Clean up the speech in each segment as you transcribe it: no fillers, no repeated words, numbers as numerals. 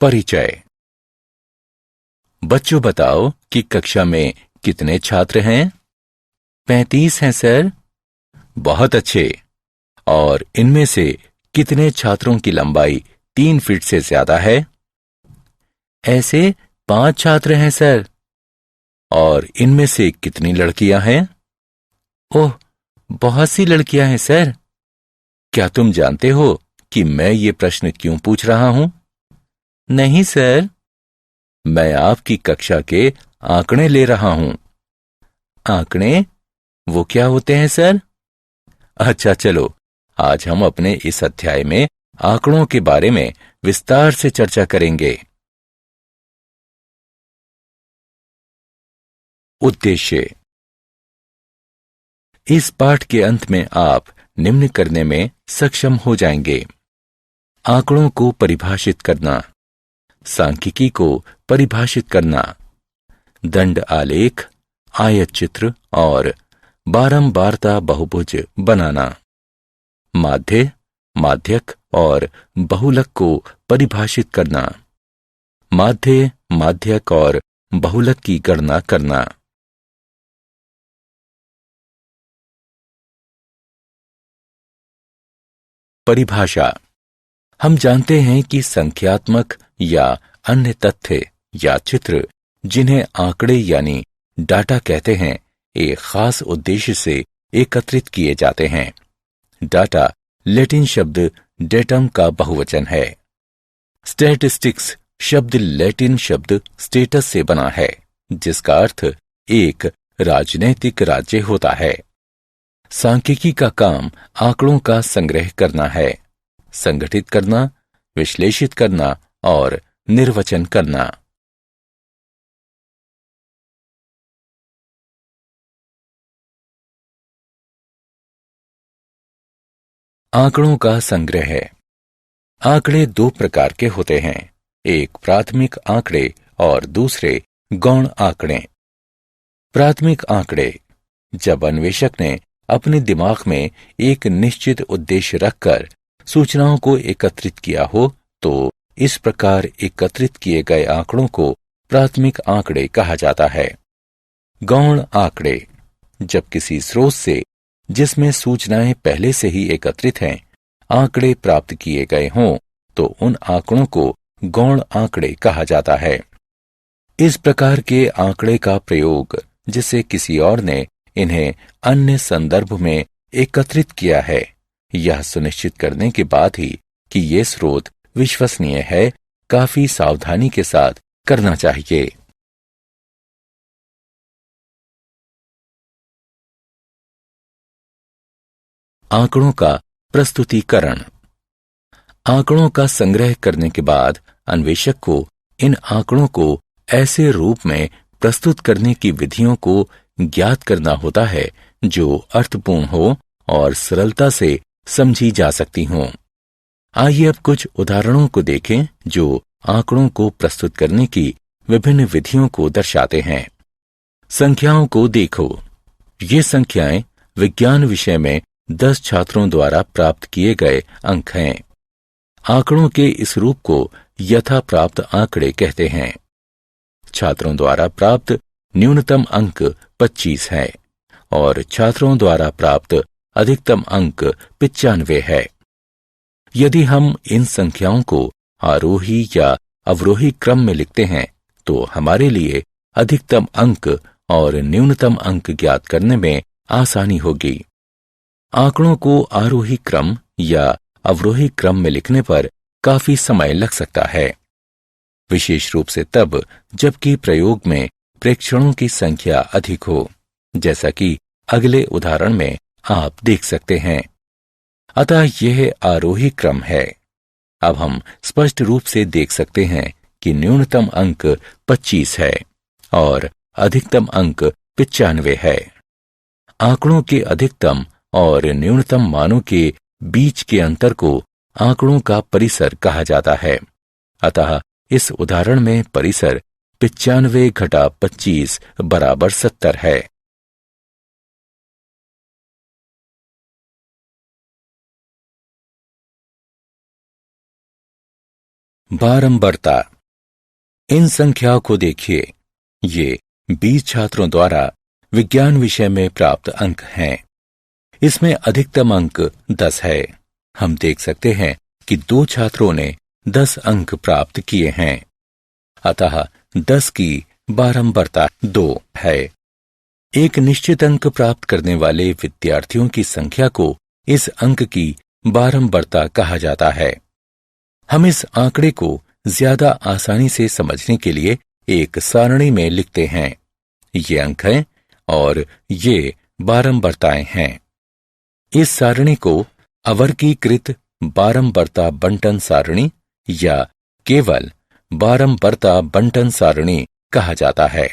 परिचय। बच्चों बताओ कि कक्षा में कितने छात्र हैं? 35 हैं सर। बहुत अच्छे। और इनमें से कितने छात्रों की लंबाई 3 फीट से ज्यादा है? ऐसे 5 छात्र हैं सर। और इनमें से कितनी लड़कियां हैं? ओह, बहुत सी लड़कियां हैं सर। क्या तुम जानते हो कि मैं ये प्रश्न क्यों पूछ रहा हूं? नहीं सर। मैं आपकी कक्षा के आंकड़े ले रहा हूं। आंकड़े? वो क्या होते हैं सर? अच्छा चलो, आज हम अपने इस अध्याय में आंकड़ों के बारे में विस्तार से चर्चा करेंगे। उद्देश्य। इस पाठ के अंत में आप निम्न करने में सक्षम हो जाएंगे: आंकड़ों को परिभाषित करना, सांख्यिकी को परिभाषित करना, दंड आलेख, आयत चित्र और बारंबारता बहुभुज बनाना, माध्य, माध्यक और बहुलक को परिभाषित करना, माध्य, माध्यक और बहुलक की गणना करना। परिभाषा। हम जानते हैं कि संख्यात्मक या अन्य तथ्य या चित्र, जिन्हें आंकड़े यानी डाटा कहते हैं, एक खास उद्देश्य से एकत्रित किए जाते हैं। डाटा लैटिन शब्द डेटम का बहुवचन है। स्टैटिस्टिक्स शब्द लैटिन शब्द स्टेटस से बना है, जिसका अर्थ एक राजनैतिक राज्य होता है। सांख्यिकी का काम आंकड़ों का संग्रह करना है, संगठित करना, विश्लेषित करना और निर्वचन करना। आंकड़ों का संग्रह है। आंकड़े दो प्रकार के होते हैं, एक प्राथमिक आंकड़े और दूसरे गौण आंकड़े। प्राथमिक आंकड़े। जब अन्वेषक ने अपने दिमाग में एक निश्चित उद्देश्य रखकर सूचनाओं को एकत्रित किया हो, तो इस प्रकार एकत्रित किए गए आंकड़ों को प्राथमिक आंकड़े कहा जाता है। गौण आंकड़े। जब किसी स्रोत से, जिसमें सूचनाएं पहले से ही एकत्रित हैं, आंकड़े प्राप्त किए गए हों, तो उन आंकड़ों को गौण आंकड़े कहा जाता है। इस प्रकार के आंकड़े का प्रयोग, जिसे किसी और ने इन्हें अन्य संदर्भ में एकत्रित किया है, यह सुनिश्चित करने के बाद ही कि ये स्रोत विश्वसनीय है, काफी सावधानी के साथ करना चाहिए। आंकड़ों का प्रस्तुतिकरण। आंकड़ों का संग्रह करने के बाद अन्वेषक को इन आंकड़ों को ऐसे रूप में प्रस्तुत करने की विधियों को ज्ञात करना होता है जो अर्थपूर्ण हो और सरलता से समझी जा सकती हों। आइए अब कुछ उदाहरणों को देखें जो आंकड़ों को प्रस्तुत करने की विभिन्न विधियों को दर्शाते हैं। संख्याओं को देखो। ये संख्याएं विज्ञान विषय में 10 छात्रों द्वारा प्राप्त किए गए अंक हैं। आंकड़ों के इस रूप को यथा प्राप्त आंकड़े कहते हैं। छात्रों द्वारा प्राप्त न्यूनतम अंक 25 है और छात्रों द्वारा प्राप्त अधिकतम अंक 95 है। यदि हम इन संख्याओं को आरोही या अवरोही क्रम में लिखते हैं, तो हमारे लिए अधिकतम अंक और न्यूनतम अंक ज्ञात करने में आसानी होगी। आंकड़ों को आरोही क्रम या अवरोही क्रम में लिखने पर काफी समय लग सकता है, विशेष रूप से तब जबकि प्रयोग में प्रेक्षणों की संख्या अधिक हो, जैसा कि अगले उदाहरण में आप देख सकते हैं। अतः यह आरोही क्रम है। अब हम स्पष्ट रूप से देख सकते हैं कि न्यूनतम अंक 25 है और अधिकतम अंक 95 है। आंकड़ों के अधिकतम और न्यूनतम मानों के बीच के अंतर को आंकड़ों का परिसर कहा जाता है। अतः इस उदाहरण में परिसर 95 घटा 25 बराबर 70 है। बारंबारता। इन संख्याओं को देखिए, ये 20 छात्रों द्वारा विज्ञान विषय में प्राप्त अंक हैं। इसमें अधिकतम अंक 10 है। हम देख सकते हैं कि 2 छात्रों ने 10 अंक प्राप्त किए हैं, अतः 10 की बारंबारता 2 है। एक निश्चित अंक प्राप्त करने वाले विद्यार्थियों की संख्या को इस अंक की बारंबारता कहा जाता है। हम इस आंकड़े को ज्यादा आसानी से समझने के लिए एक सारणी में लिखते हैं। ये अंक हैं और ये बारंबारताएं हैं। इस सारणी को अवर्गीकृत बारंबारता बंटन सारणी या केवल बारंबारता बंटन सारणी कहा जाता है।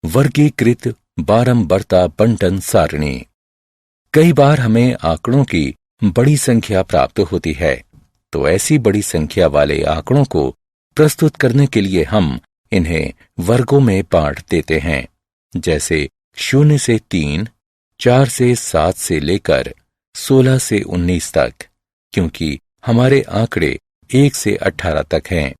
वर्गीकृत बारंबारता बंटन सारणी। कई बार हमें आंकड़ों की बड़ी संख्या प्राप्त होती है, तो ऐसी बड़ी संख्या वाले आंकड़ों को प्रस्तुत करने के लिए हम इन्हें वर्गों में बांट देते हैं, जैसे 0 से 3, 4 से 7 से लेकर 16 से 19 तक, क्योंकि हमारे आंकड़े 1 से 18 तक हैं।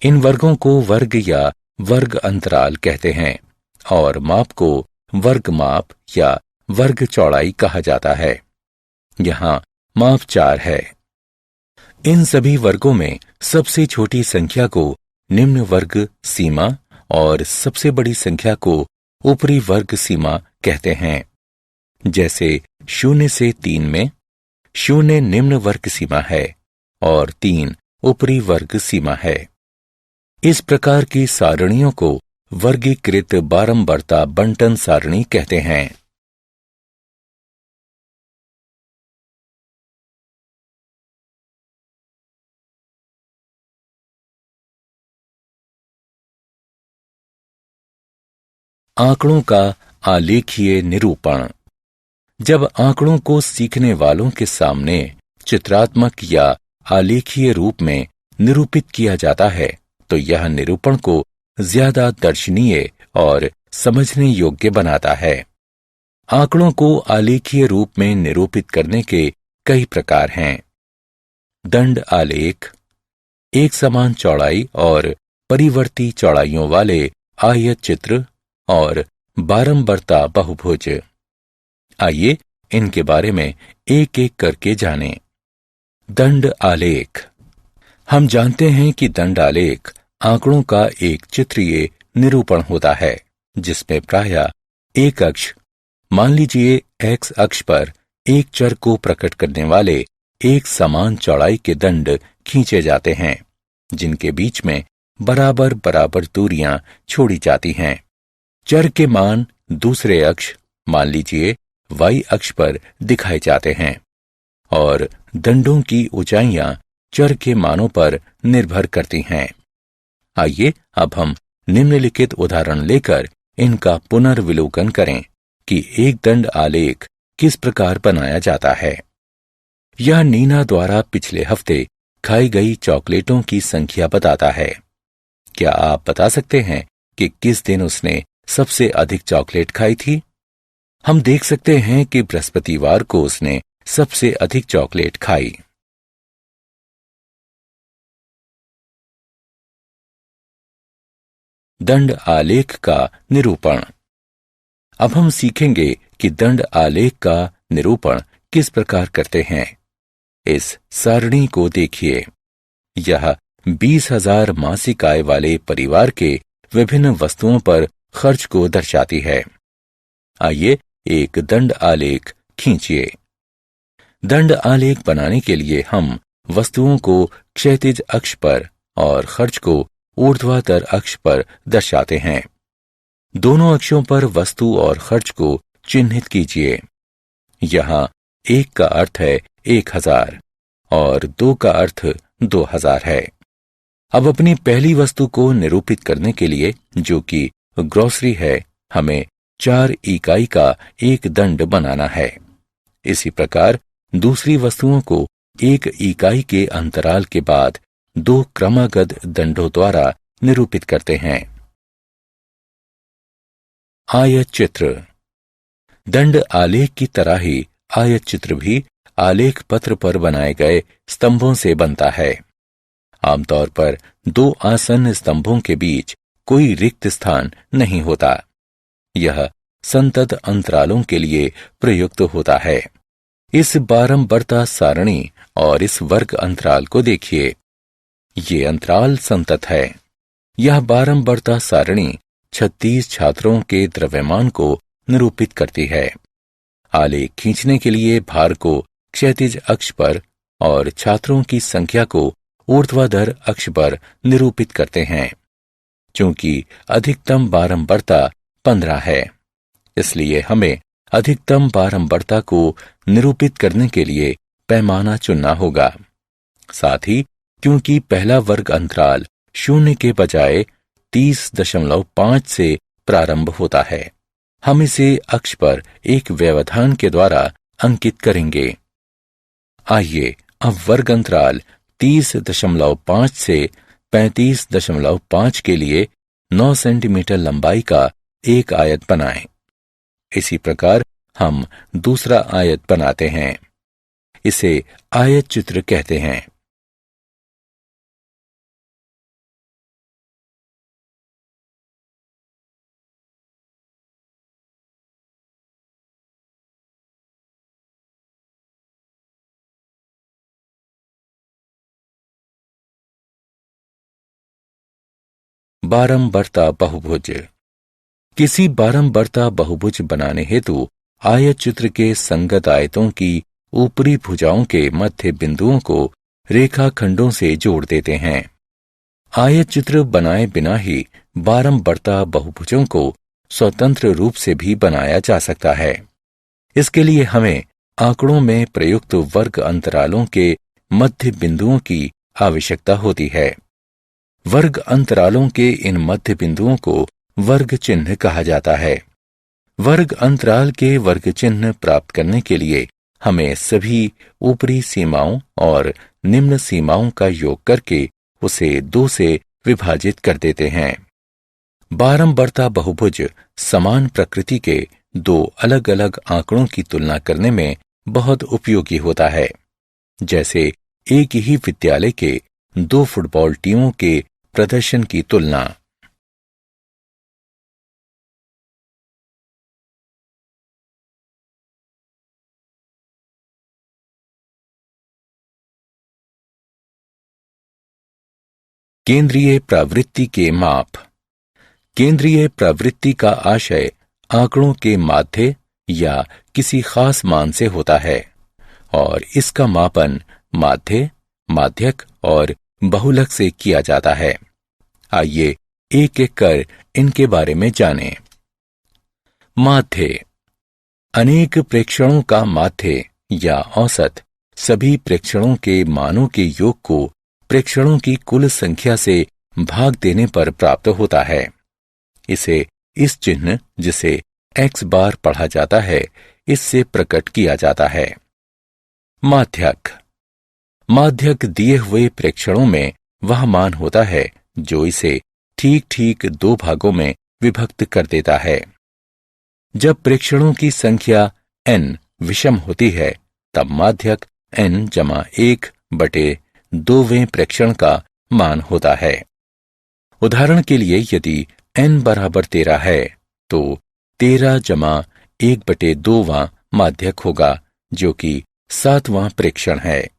इन वर्गों को वर्ग या वर्ग अंतराल कहते हैं और माप को वर्ग माप या वर्ग चौड़ाई कहा जाता है। यहाँ माप 4 है। इन सभी वर्गों में सबसे छोटी संख्या को निम्न वर्ग सीमा और सबसे बड़ी संख्या को ऊपरी वर्ग सीमा कहते हैं। जैसे 0 से 3 में 0 निम्न वर्ग सीमा है और 3 ऊपरी वर्ग सीमा है। इस प्रकार की सारणियों को वर्गीकृत बारंबारता बंटन सारणी कहते हैं। आंकड़ों का आलेखीय निरूपण। जब आंकड़ों को सीखने वालों के सामने चित्रात्मक या आलेखीय रूप में निरूपित किया जाता है, तो यह निरूपण को ज्यादा दर्शनीय और समझने योग्य बनाता है। आंकड़ों को आलेखीय रूप में निरूपित करने के कई प्रकार हैं। दंड आलेख, एक समान चौड़ाई और परिवर्ती चौड़ाइयों वाले आयत चित्र और बारंबारता बहुभुज। आइए इनके बारे में एक एक करके जानें। दंड आलेख। हम जानते हैं कि दंड आलेख आंकड़ों का एक चित्रीय निरूपण होता है, जिसमें प्रायः एक अक्ष, मान लीजिए एक्स अक्ष पर एक चर को प्रकट करने वाले एक समान चौड़ाई के दंड खींचे जाते हैं, जिनके बीच में बराबर बराबर दूरियां छोड़ी जाती हैं। चर के मान दूसरे अक्ष, मान लीजिए वाई अक्ष पर दिखाए जाते हैं और दंडों की ऊंचाइयां चर के मानों पर निर्भर करती हैं। आइए अब हम निम्नलिखित उदाहरण लेकर इनका पुनर्विलोकन करें कि एक दंड आलेख किस प्रकार बनाया जाता है। यह नीना द्वारा पिछले हफ्ते खाई गई चॉकलेटों की संख्या बताता है। क्या आप बता सकते हैं कि किस दिन उसने सबसे अधिक चॉकलेट खाई थी? हम देख सकते हैं कि बृहस्पतिवार को उसने सबसे अधिक चॉकलेट खाई। दंड आलेख का निरूपण। अब हम सीखेंगे कि दंड आलेख का निरूपण किस प्रकार करते हैं। इस सारणी को देखिए। यह 20,000 मासिक आय वाले परिवार के विभिन्न वस्तुओं पर खर्च को दर्शाती है। आइए एक दंड आलेख खींचिए। दंड आलेख बनाने के लिए हम वस्तुओं को क्षैतिज अक्ष पर और खर्च को ऊर्ध्वाधर अक्ष पर दर्शाते हैं। दोनों अक्षों पर वस्तु और खर्च को चिन्हित कीजिए। यहाँ 1 का अर्थ है 1000 और 2 का अर्थ 2000 है। अब अपनी पहली वस्तु को निरूपित करने के लिए, जो कि ग्रोसरी है, हमें 4 इकाई का एक दंड बनाना है। इसी प्रकार दूसरी वस्तुओं को 1 इकाई के अंतराल के बाद 2 क्रमागत दंडों द्वारा निरूपित करते हैं। आयत चित्र। दंड आलेख की तरह ही आयत चित्र भी आलेख पत्र पर बनाए गए स्तंभों से बनता है। आमतौर पर दो आसन्न स्तंभों के बीच कोई रिक्त स्थान नहीं होता। यह संतत अंतरालों के लिए प्रयुक्त होता है। इस बारंबारता सारणी और इस वर्ग अंतराल को देखिए। ये अंतराल संतत है। यह बारंबारता सारणी 36 छात्रों के द्रव्यमान को निरूपित करती है। आलेख खींचने के लिए भार को क्षैतिज अक्ष पर और छात्रों की संख्या को ऊर्ध्वाधर अक्ष पर निरूपित करते हैं। चूंकि अधिकतम बारंबारता 15 है, इसलिए हमें अधिकतम बारंबारता को निरूपित करने के लिए पैमाना चुनना होगा। साथ ही क्योंकि पहला वर्ग अंतराल 0 के बजाय 30.5 से प्रारंभ होता है, हम इसे अक्ष पर एक व्यवधान के द्वारा अंकित करेंगे। आइए अब वर्ग अंतराल 30.5 से 35.5 के लिए 9 सेंटीमीटर लंबाई का एक आयत बनाएं। इसी प्रकार हम दूसरा आयत बनाते हैं। इसे आयत चित्र कहते हैं। बारंबारता बहुभुज। किसी बारंबारता बहुभुज बनाने हेतु आयत चित्र के संगत आयतों की ऊपरी भुजाओं के मध्य बिंदुओं को रेखाखंडों से जोड़ देते हैं। आयत चित्र बनाए बिना ही बारंबारता बहुभुजों को स्वतंत्र रूप से भी बनाया जा सकता है। इसके लिए हमें आंकड़ों में प्रयुक्त वर्ग अंतरालों के मध्य बिंदुओं की आवश्यकता होती है। वर्ग अंतरालों के इन मध्य बिंदुओं को वर्ग चिन्ह कहा जाता है। वर्ग अंतराल के वर्ग चिन्ह प्राप्त करने के लिए हमें सभी ऊपरी सीमाओं और निम्न सीमाओं का योग करके उसे 2 से विभाजित कर देते हैं। बारंबारता बहुभुज समान प्रकृति के दो अलग अलग आंकड़ों की तुलना करने में बहुत उपयोगी होता है। जैसे एक ही विद्यालय के 2 फुटबॉल टीमों के प्रदर्शन की तुलना। केंद्रीय प्रवृत्ति के माप। केंद्रीय प्रवृत्ति का आशय आंकड़ों के माध्य या किसी खास मान से होता है और इसका मापन माध्य, माध्यक और बहुलक से किया जाता है। आइए एक एक कर इनके बारे में जानें। माध्य। अनेक प्रेक्षणों का माध्य या औसत सभी प्रेक्षणों के मानों के योग को प्रेक्षणों की कुल संख्या से भाग देने पर प्राप्त होता है। इसे इस चिन्ह जिसे x बार पढ़ा जाता है, इससे प्रकट किया जाता है। माध्यक। माध्यक दिए हुए प्रेक्षणों में वह मान होता है जो इसे ठीक ठीक 2 भागों में विभक्त कर देता है। जब प्रेक्षणों की संख्या n विषम होती है, तब माध्यक n/1/2वें प्रेक्षण का मान होता है। उदाहरण के लिए यदि n बराबर 13 है, तो 13/1/2वां माध्यक होगा, जो कि 7वां प्रेक्षण है।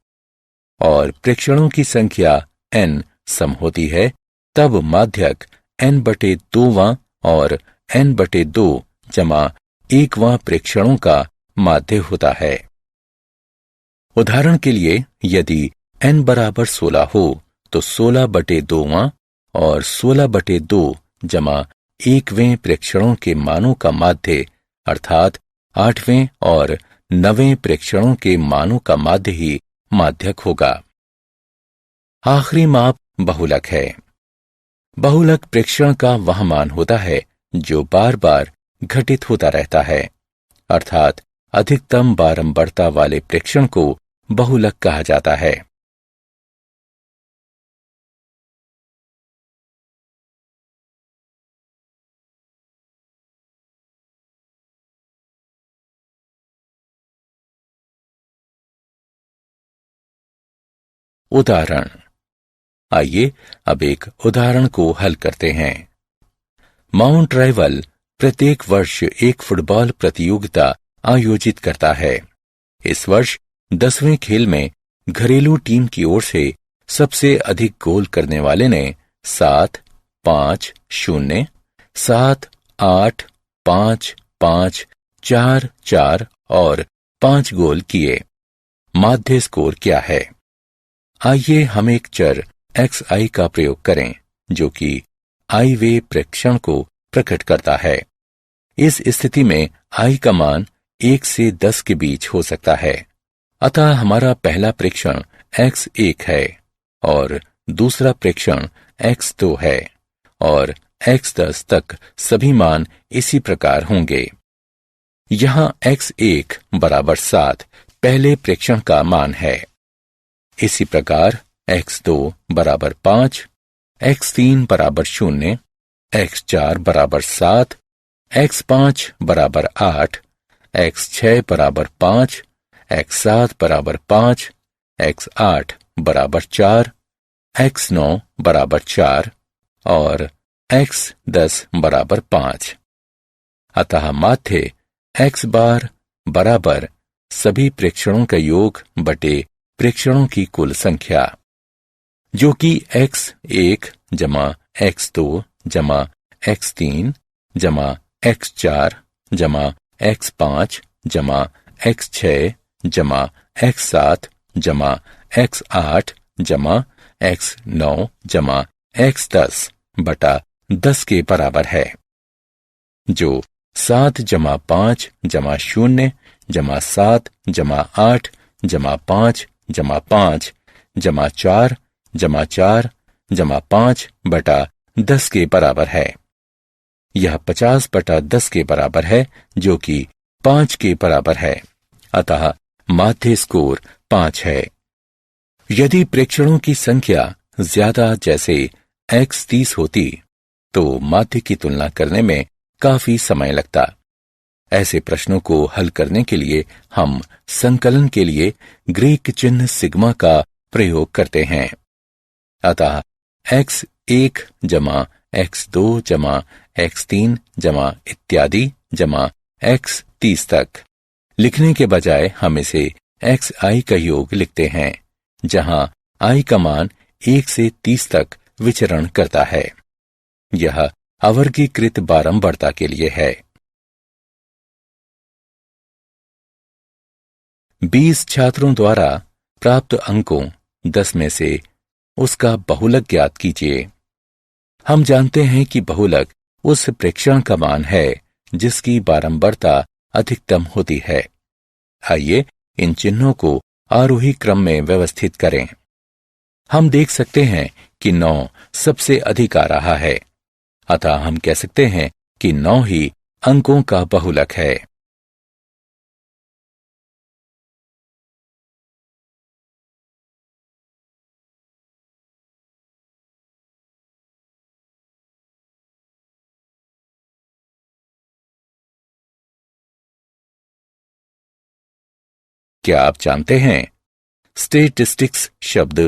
और प्रेक्षणों की संख्या n सम होती है, तब माध्यक n/2वां और n/2 = 1वां प्रेक्षणों का माध्य होता है। उदाहरण के लिए यदि n बराबर 16 हो, तो 16/2वां और 16/2 1वें प्रेक्षणों के मानों का माध्य अर्थात 8वें और 9वें प्रेक्षणों के मानों का माध्य ही माध्यक होगा। आखिरी माप बहुलक है। बहुलक प्रेक्षण का वह मान होता है जो बार बार घटित होता रहता है, अर्थात अधिकतम बारंबारता वाले प्रेक्षण को बहुलक कहा जाता है। उदाहरण। आइए अब एक उदाहरण को हल करते हैं। माउंट राइवल प्रत्येक वर्ष एक फुटबॉल प्रतियोगिता आयोजित करता है। इस वर्ष 10वें खेल में घरेलू टीम की ओर से सबसे अधिक गोल करने वाले ने 7, 5, 0, 7, 8, 5, 5, 4, 4 और 5 गोल किए। माध्य स्कोर क्या है? आइए हम एक चर xi का प्रयोग करें जो कि i वे प्रेक्षण को प्रकट करता है। इस स्थिति में i का मान 1 से 10 के बीच हो सकता है। अतः हमारा पहला प्रेक्षण x1 है और दूसरा प्रेक्षण x2 है और x10 तक सभी मान इसी प्रकार होंगे। यहाँ x1 बराबर 7 पहले प्रेक्षण का मान है। इसी प्रकार x2 बराबर 5, x3 बराबर 0, x4 बराबर 7, x5 बराबर 8, x6 बराबर 5, x7 बराबर 5, x8 बराबर 4, x9 बराबर 4 और x10 बराबर 5। अतः माध्य x बार बराबर सभी प्रेक्षणों का योग बटे प्रेक्षणों की कुल संख्या, जो कि x1 जमा x2 जमा x3 जमा x4 जमा x5 जमा x6 जमा x7 जमा x8 जमा x9 जमा x10 बटा 10 के बराबर है, जो 7 जमा 5 जमा 0 जमा 7 जमा 8 जमा 5 जमा 5 जमा 4 जमा 4 जमा 5 बटा 10 के बराबर है। यह 50 बटा 10 के बराबर है, जो कि 5 के बराबर है। अतः माध्य स्कोर 5 है। यदि प्रेक्षणों की संख्या ज्यादा जैसे x 30 होती तो माध्य की तुलना करने में काफी समय लगता। ऐसे प्रश्नों को हल करने के लिए हम संकलन के लिए ग्रीक चिन्ह सिग्मा का प्रयोग करते हैं। अतः x1 जमा x2 जमा x3 जमा इत्यादि जमा x 30 तक लिखने के बजाय हम इसे xi का योग लिखते हैं, जहां i का मान 1 से 30 तक विचरण करता है। यह अवर्गीकृत बारंबारता के लिए है। 20 छात्रों द्वारा प्राप्त अंकों 10 में से उसका बहुलक ज्ञात कीजिए। हम जानते हैं कि बहुलक उस प्रेक्षण का मान है जिसकी बारंबारता अधिकतम होती है। आइए इन चिन्हों को आरोही क्रम में व्यवस्थित करें। हम देख सकते हैं कि 9 सबसे अधिक आ रहा है, अतः हम कह सकते हैं कि 9 ही अंकों का बहुलक है। क्या आप जानते हैं, स्टेटिस्टिक्स शब्द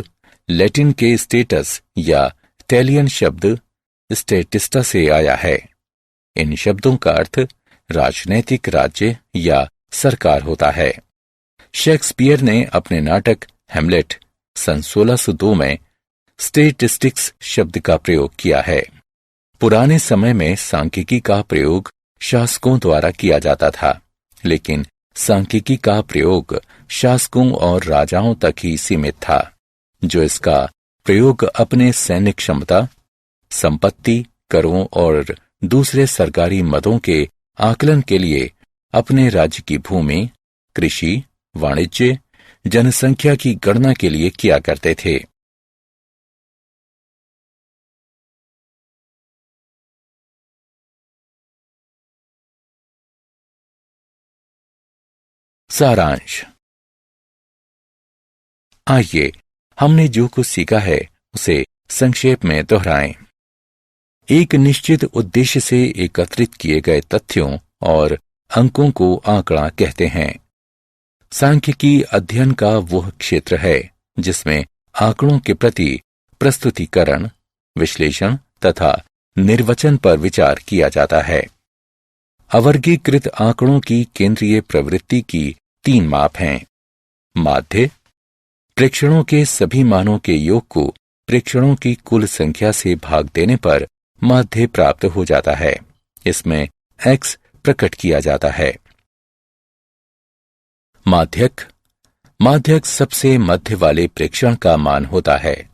लैटिन के स्टेटस या इटालियन शब्द स्टेटिस्टा से आया है। इन शब्दों का अर्थ राजनैतिक राज्य या सरकार होता है। शेक्सपियर ने अपने नाटक हैमलेट सन 1602 में स्टेटिस्टिक्स शब्द का प्रयोग किया है। पुराने समय में सांख्यिकी का प्रयोग शासकों द्वारा किया जाता था, लेकिन सांख्यिकी का प्रयोग शासकों और राजाओं तक ही सीमित था, जो इसका प्रयोग अपने सैन्य क्षमता, संपत्ति, करों और दूसरे सरकारी मदों के आकलन के लिए अपने राज्य की भूमि, कृषि, वाणिज्य, जनसंख्या की गणना के लिए किया करते थे। सारांश। आइए हमने जो कुछ सीखा है उसे संक्षेप में दोहराएं। एक निश्चित उद्देश्य से एकत्रित किए गए तथ्यों और अंकों को आंकड़ा कहते हैं। सांख्यिकी अध्ययन का वह क्षेत्र है जिसमें आंकड़ों के प्रति प्रस्तुतिकरण, विश्लेषण तथा निर्वचन पर विचार किया जाता है। अवर्गीकृत आंकड़ों की केंद्रीय प्रवृत्ति की 3 माप हैं। माध्य, प्रेक्षणों के सभी मानों के योग को प्रेक्षणों की कुल संख्या से भाग देने पर माध्य प्राप्त हो जाता है। इसमें x प्रकट किया जाता है। माध्यक, माध्यक सबसे मध्य वाले प्रेक्षण का मान होता है।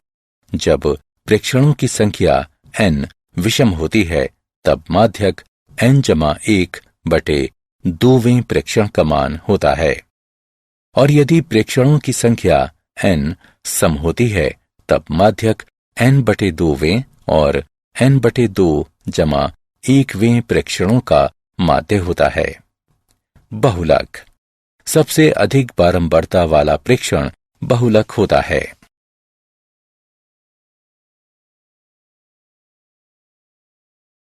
जब प्रेक्षणों की संख्या n विषम होती है तब माध्यक n/1/2वें प्रेक्षण का मान होता है, और यदि प्रेक्षणों की संख्या n सम होती है तब माध्यक n/2वें और n/2=1वें प्रेक्षणों का माध्य होता है। बहुलक, सबसे अधिक बारंबारता वाला प्रेक्षण बहुलक होता है।